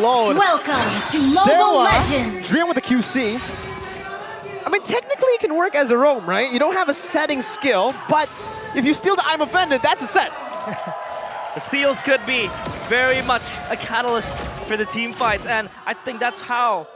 load. Welcome to Mobile Dewa, Legends. Dream with the QC. I mean, technically it can work as a roam, right? You don't have a setting skill, but if you steal the I'm offended, that's a set. The steals could be very much a catalyst for the team fights, and I think that's how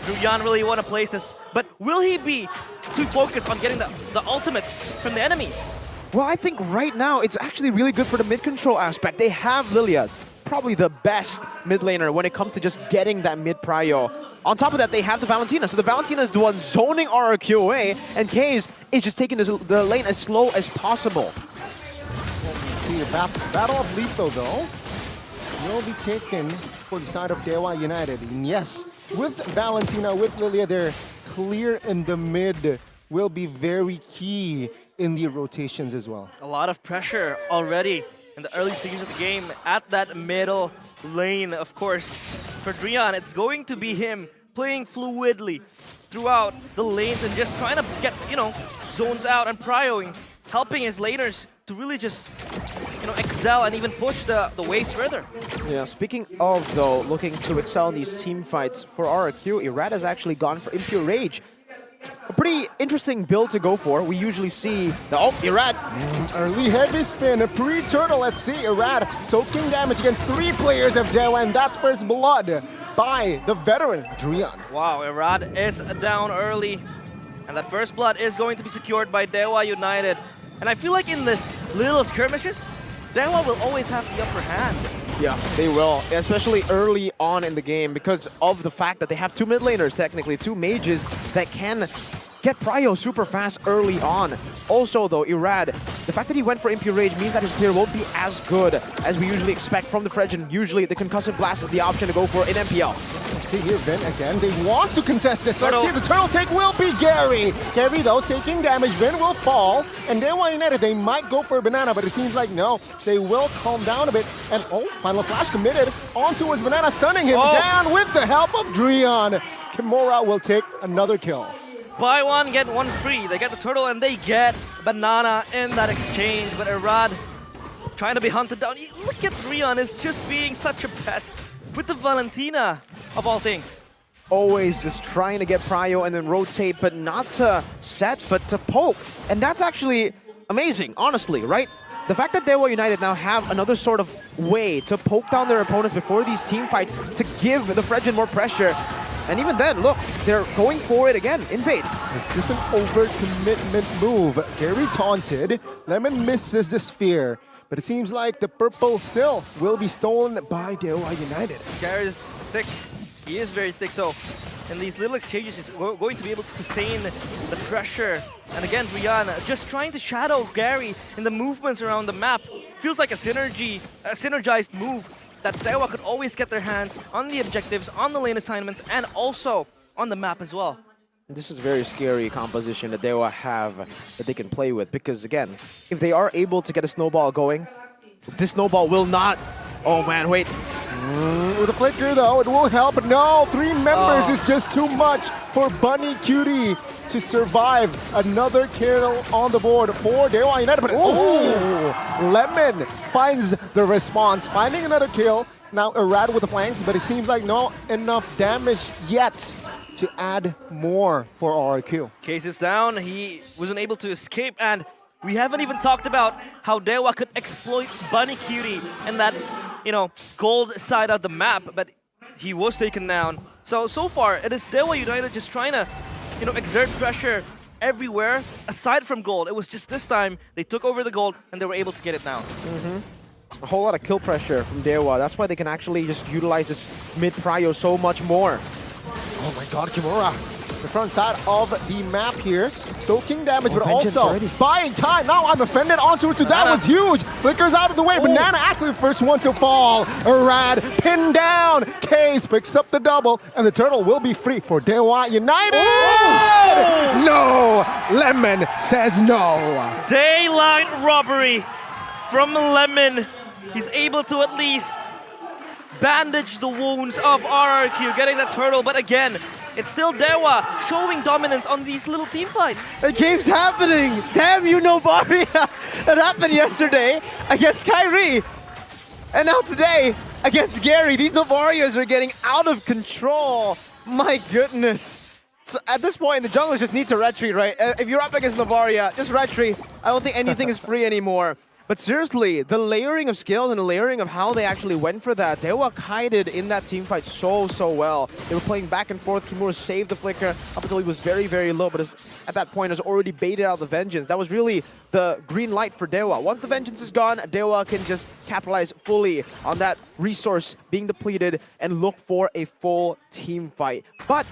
Druyan really want to place this. But will he be too focused on getting the ultimates from the enemies? Well, I think right now it's actually really good for the mid control aspect. They have Lilia, probably the best mid laner when it comes to just getting that mid prio. On top of that, they have the Valentina. So the Valentina is the one zoning RRQ away, and Kaze is just taking the lane as slow as possible. See, the Battle of Lethal, though, will be taken for the side of Dewa United. And yes, with Valentina, with Lilia, they're clear in the mid, will be very key in the rotations as well. A lot of pressure already in the early stages of the game at that middle lane, of course. For Druyan, it's going to be him playing fluidly throughout the lanes and just trying to get, zones out and prioing, helping his laners to really just, excel and even push the waves further. Yeah, speaking of, though, looking to excel in these team fights for RRQ, Irad has actually gone for Impure Rage. A pretty interesting build to go for. We usually see the, Irad. Early heavy spin, a pre-turtle. Let's see, Irad soaking damage against 3 players of Dewa, and that's first blood by the veteran, Druyan. Wow, Irad is down early, and that first blood is going to be secured by Dewa United. And I feel like in this little skirmishes, Dewa will always have the upper hand. Yeah, they will, especially early on in the game because of the fact that they have 2 mid laners, technically, 2 mages that can get prio super fast early on. Also, though, Irad, the fact that he went for Impure Rage means that his clear won't be as good as we usually expect from the Fredgen. Usually, the Concussive Blast is the option to go for in MPL. See here, Vin again. They want to contest this. Let's see, the turtle take will be Gary. Gary, though, taking damage. Vin will fall. And Dewa United, they might go for a banana, but it seems like no. They will calm down a bit. And final slash committed onto his banana, stunning him down with the help of Druyan. Kimura will take another kill. Buy one, get one free. They get the turtle and they get banana in that exchange. But Irad trying to be hunted down. Look at Druyan is just being such a pest with the Valentina, of all things. Always just trying to get prio and then rotate, but not to set, but to poke. And that's actually amazing, honestly, right? The fact that Dewa United now have another sort of way to poke down their opponents before these team fights to give the Fredgen more pressure. And even then, look, they're going for it again, invade. Is this an over-commitment move? Gary taunted, Lemon misses the sphere, but it seems like the purple still will be stolen by Dewa United. Gary is thick. He is very thick, so in these little exchanges, he's going to be able to sustain the pressure. And again, Druyan just trying to shadow Gary in the movements around the map. Feels like a synergized move that Dewa could always get their hands on the objectives, on the lane assignments, and also on the map as well. This is a very scary composition that Dewa have that they can play with, because again, if they are able to get a snowball going, this snowball will not... Oh man, wait. With a flicker though, it will help. No, 3 members is just too much for Bunny Cutie to survive. Another kill on the board for Dewa United. But Lemon finds the response, finding another kill. Now Irad with the flanks, but it seems like not enough damage yet to add more for RRQ. Case is down. He wasn't able to escape, and we haven't even talked about how Dewa could exploit Bunny Cutie and that, gold side of the map, but he was taken down. So far, it is Dewa United just trying to, exert pressure everywhere aside from gold. It was just this time they took over the gold and they were able to get it now. A whole lot of kill pressure from Dewa. That's why they can actually just utilize this mid prio so much more. Oh my god, Kimura. The front side of the map here. Soaking damage, but also buying time. Now I'm offended onto it, so that was huge. Flickers out of the way. Banana actually the first one to fall. Irad pinned down. Case picks up the double, and the turtle will be free for Dewa United. No! Lemon says no. Daylight robbery from Lemon. He's able to at least bandage the wounds of RRQ, getting that turtle, but again, it's still Dewa showing dominance on these little team fights. The game's happening! Damn you, Novaria! That happened yesterday against Kyrie. And now today, against Gary. These Navarias are getting out of control. My goodness. So at this point, the junglers just need to retreat, right? If you're up against Navaria, just retreat. I don't think anything is free anymore. But seriously, the layering of skills and the layering of how they actually went for that, Dewa kited in that team fight so well. They were playing back and forth. Kimura saved the flicker up until he was very low, but at that point has already baited out the Vengeance. That was really the green light for Dewa. Once the Vengeance is gone, Dewa can just capitalize fully on that resource being depleted and look for a full team fight. But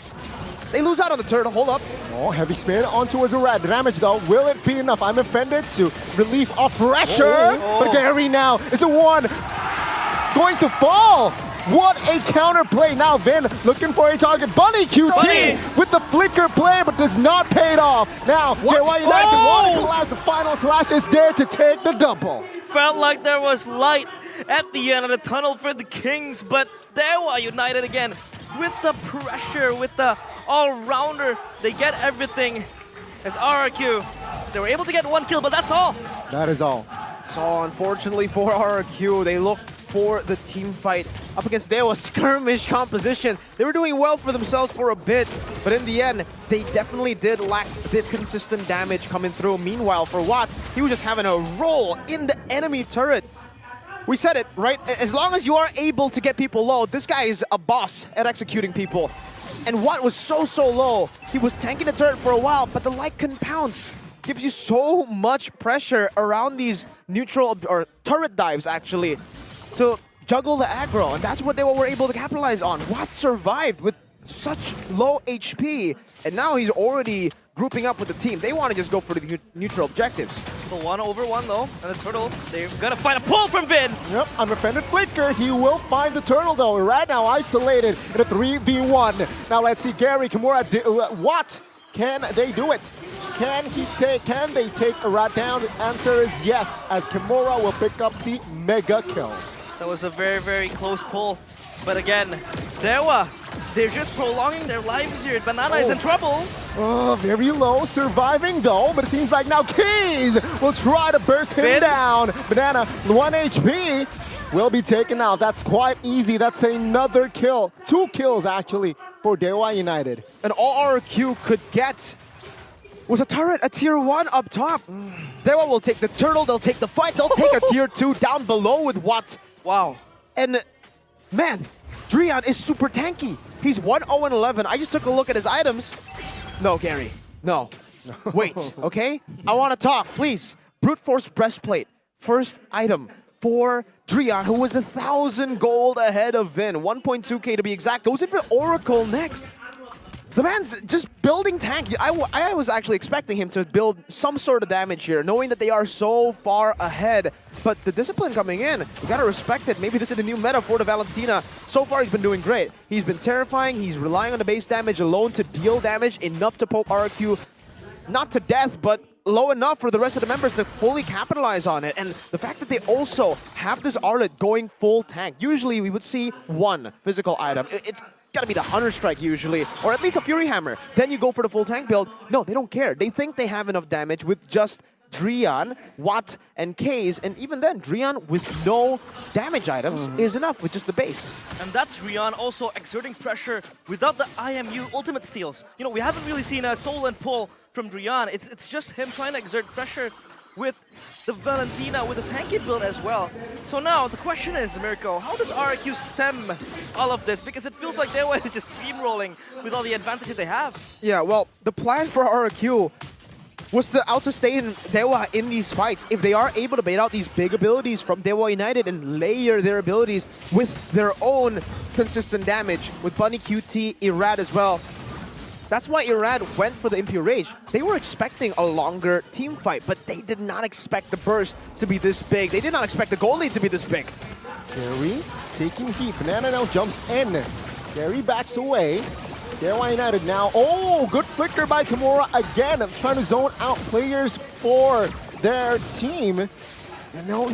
they lose out on the turtle. Hold up. Oh, heavy spin on towards the red. Damage though, will it be enough? I'm offended to relieve off pressure. But Gary now is the one going to fall. What a counter play. Now Vin looking for a target. Bunny QT with the flicker play, but does not pay it off. Now, Dewa United want to collapse. The final slash is there to take the double. Felt like there was light at the end of the tunnel for the Kings, but Dewa United again with the pressure, with the all-rounder. They get everything. As RRQ, they were able to get 1 kill, but that's all. That is all. So unfortunately for RRQ, they look for the team fight up against Dewa. Skirmish composition. They were doing well for themselves for a bit, but in the end, they definitely did lack the consistent damage coming through. Meanwhile, for Watt, he was just having a roll in the enemy turret. We said it, right? As long as you are able to get people low, this guy is a boss at executing people. And Watt was so low. He was tanking the turret for a while, but the light can pounce. Gives you so much pressure around these neutral or turret dives, actually, to juggle the aggro. And that's what they were able to capitalize on. Watt survived with such low HP, and now he's already grouping up with the team. They want to just go for the neutral objectives. So 1-over-1 though, and the turtle, they're gonna find a pull from Vin. Yep, unoffended flicker. He will find the turtle though. Right now isolated in a 3v1. Now let's see Gary, Kimura, Watt. Can they do it? Can they take a rat down? The answer is yes, as Kimura will pick up the mega kill. That was a very close pull. But again, Dewa, they're just prolonging their lives here. Banana is in trouble. Oh, very low, surviving though, but it seems like now Keys will try to burst him down. Banana, 1 HP, will be taken out. That's quite easy. That's another kill. 2 kills actually for Dewa United. And all RQ could get was a turret, a tier 1 up top. Dewa will take the turtle, they'll take the fight, they'll take a tier 2 down below with Watt. Wow. And man, Drian is super tanky. He's 1-0-11. I just took a look at his items. No, Gary, no. Wait, okay? I want to talk, please. Brute Force Breastplate, first item for Drian, who was 1,000 gold ahead of Vin. 1.2k to be exact. Goes in for Oracle next. The man's just building tank. I was actually expecting him to build some sort of damage here, knowing that they are so far ahead. But the discipline coming in, you gotta respect it. Maybe this is the new meta for the Valentina. So far, he's been doing great. He's been terrifying. He's relying on the base damage alone to deal damage, enough to poke RQ, not to death, but low enough for the rest of the members to fully capitalize on it. And the fact that they also have this Arlet going full tank. Usually, we would see one physical item. It's gotta be the Hunter Strike usually, or at least a Fury Hammer. Then you go for the full tank build. No, they don't care. They think they have enough damage with just Drian, Watt, and Kaze, and even then, Drian with no damage items is enough with just the base. And that's Drian also exerting pressure without the IMU ultimate steals. You know, we haven't really seen a stolen pull from Drian. It's just him trying to exert pressure with the Valentina, with the tanky build as well. So now, the question is, Mirko, how does RQ stem all of this? Because it feels like Dewa is just steamrolling with all the advantages they have. Yeah, well, the plan for RQ was to out-sustain Dewa in these fights. If they are able to bait out these big abilities from Dewa United and layer their abilities with their own consistent damage, with Bunny QT, Irad as well. That's why Irad went for the Impure Rage. They were expecting a longer team fight, but they did not expect the burst to be this big. They did not expect the goal lead to be this big. Gary taking heat. Banana now jumps in. Gary backs away. Dewa United now. Oh, good flicker by Kimura again. Trying to zone out players for their team. No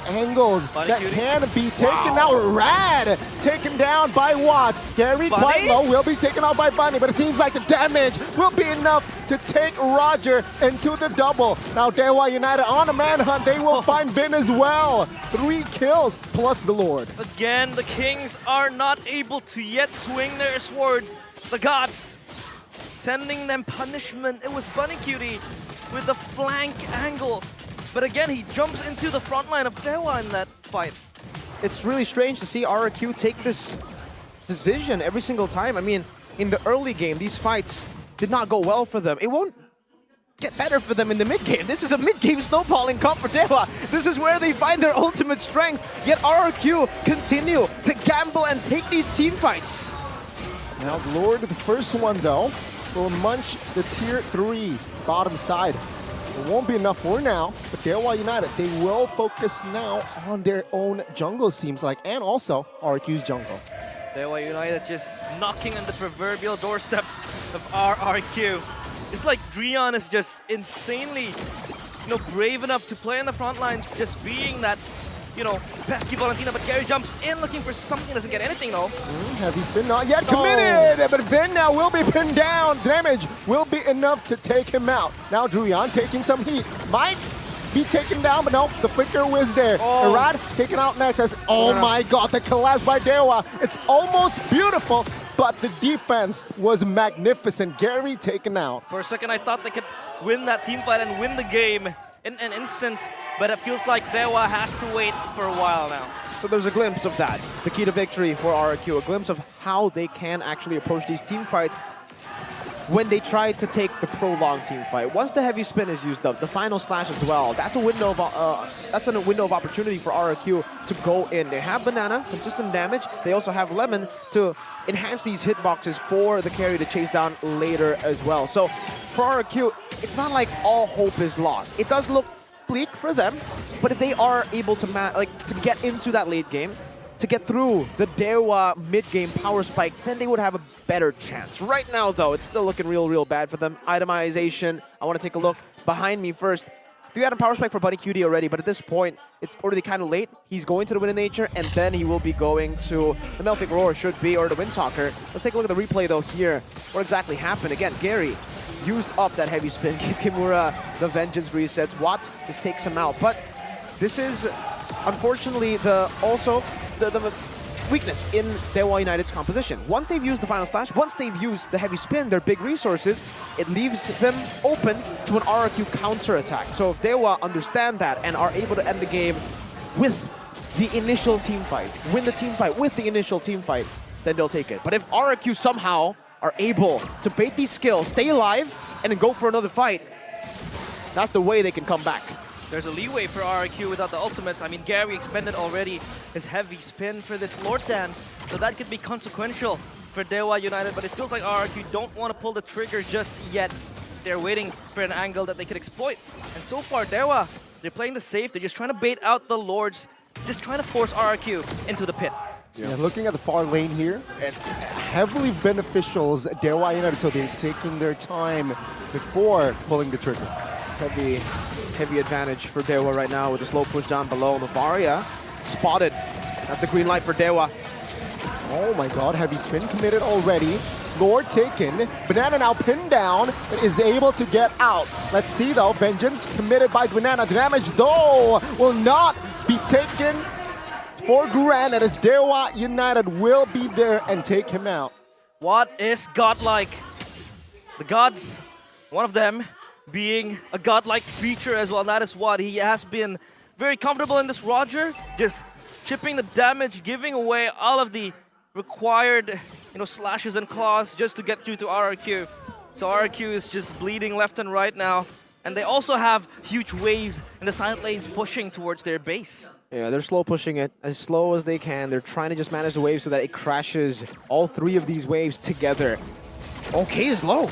angles Bunny that cutie. can be taken out. Rad taken down by Watt. Gary Bunny? quite low, will be taken out by Bunny, but it seems like the damage will be enough to take Roger into the double. Now Dewa United on a manhunt. They will find Bin as well. 3 kills plus the Lord. Again, the Kings are not able to yet swing their swords. The gods sending them punishment. It was Bunny Cutie with the flank angle. But again, he jumps into the front line of Dewa in that fight. It's really strange to see RRQ take this decision every single time. I mean, in the early game, these fights did not go well for them. It won't get better for them in the mid game. This is a mid-game snowballing cup for Dewa. This is where they find their ultimate strength. Yet RRQ continue to gamble and take these team fights. Now Lord, the first one though, will munch the tier 3 bottom side. It won't be enough for now, but Dewa United, they will focus now on their own jungle, seems like, and also RQ's jungle. Dewa United just knocking on the proverbial doorsteps of RRQ. It's like Dreon is just insanely, brave enough to play on the front lines, just being that, pesky Valentina. But Gary jumps in looking for something, doesn't get anything though. Heavy spin not yet committed, but Vin now will be pinned down. Damage will be enough to take him out. Now Dreon taking some heat. Might be taken down, but no, the flicker was there. Oh. Arad taken out next as, oh my god, the collapse by Dewa. It's almost beautiful, but the defense was magnificent. Gary taken out. For a second, I thought they could win that team fight and win the game in an instance, but it feels like Dewa has to wait for a while now. So there's a glimpse of that. The key to victory for RRQ, a glimpse of how they can actually approach these team fights when they try to take the prolonged team fight. Once the heavy spin is used up, the final slash as well, that's a window of opportunity for RRQ to go in. They have Banana, consistent damage. They also have Lemon to enhance these hitboxes for the carry to chase down later as well. So for RRQ, it's not like all hope is lost. It does look bleak for them, but if they are able to get into that late game, to get through the Dewa mid-game power spike, then they would have a better chance. Right now, though, it's still looking real bad for them. Itemization, I want to take a look behind me first. 3-item power spike for Bunny Cutie already, but at this point, it's already kind of late. He's going to the Wind of Nature, and then he will be going to the Melting Roar, should be, or the Windtalker. Let's take a look at the replay, though, here. What exactly happened? Again, Gary used up that heavy spin. Give Kimura the Vengeance resets. Watt just takes him out. But this is, unfortunately, the weakness in Dewa United's composition. Once they've used the final slash, once they've used the heavy spin, their big resources, it leaves them open to an RRQ counter-attack. So if Dewa understand that and are able to end the game with the initial team fight, win the team fight with the initial team fight, then they'll take it. But if RRQ somehow are able to bait these skills, stay alive, and then go for another fight, that's the way they can come back. There's a leeway for RRQ without the ultimates. I mean, Gary expended already his heavy spin for this Lord Dance, so that could be consequential for Dewa United, but it feels like RRQ don't want to pull the trigger just yet. They're waiting for an angle that they could exploit. And so far, Dewa, they're playing the safe. They're just trying to bait out the Lords, just trying to force RRQ into the pit. Yeah, looking at the far lane here, and heavily beneficials Dewa United, so they're taking their time before pulling the trigger. Heavy advantage for Dewa right now with the slow push down below. Novaria spotted. That's the green light for Dewa. Oh my god, heavy spin committed already. Lord taken. Banana now pinned down and is able to get out. Let's see though, Vengeance committed by Banana. The damage though will not be taken for granted as Dewa United will be there and take him out. What is godlike? The gods, one of them, being a godlike creature as well. That is what he has been very comfortable in this Roger, just chipping the damage, giving away all of the required slashes and claws just to get through to RRQ. So RRQ is just bleeding left and right now, and they also have huge waves in the side lanes pushing towards their base. Yeah, they're slow pushing it as slow as they can. They're trying to just manage the wave so that it crashes all 3 of these waves together. Okay is low.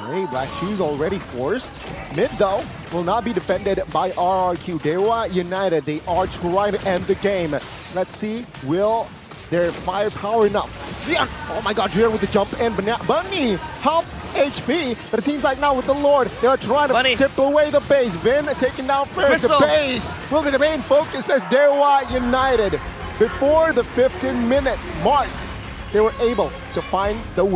Hey, Black Shoes already forced. Mid, though, will not be defended by RRQ. Dewa United, they are trying to end the game. Let's see, will their firepower enough? Drian! Oh my god, Drian with the jump in. Bunny, help HP, but it seems like now with the Lord, they are trying to Bunny. tip away the base. Vin taking down first. Crystal. The base will be the main focus as Dewa United. Before the 15-minute mark, they were able to find the win.